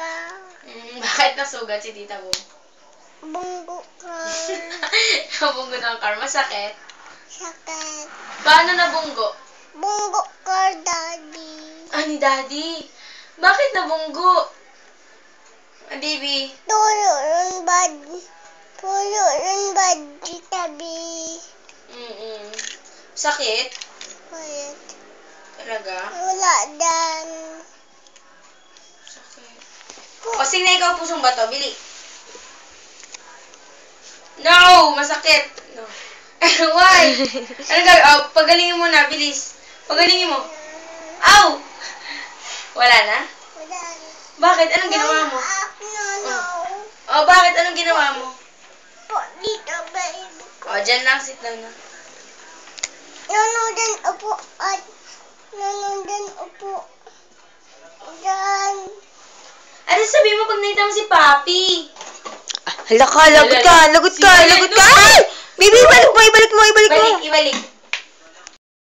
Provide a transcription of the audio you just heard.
ka. Bakit nasugat si Tita Bong? Bunggo ka. Nabunggo ng car. Masakit? Sakit. Paano nabunggo? Bunggo ka, Daddy. Ah, ni Daddy. Bakit nabunggo? Ah, baby. Tulo rin bad tabi. Sakit? Wait. Talaga? Wala dan. Sakit. O, sige na ikaw pusong bato. Bili. No! Masakit. No. Why? Anong gagawin? Oh, pagalingin mo na. Bilis. Pagalingin mo. Ow! Wala na? Wala. Bakit? Anong ginawa mo? No. Oh, bakit? Anong ginawa mo? Po, dito, baby. Oh, dyan lang. Sit down na. Nanodan upo at nanodan upo. Dan. Ano sabihin mo pag nakita mo si Papi? Hala ka, lagot ka. Ay! Baby, ibalik mo. Ibalik.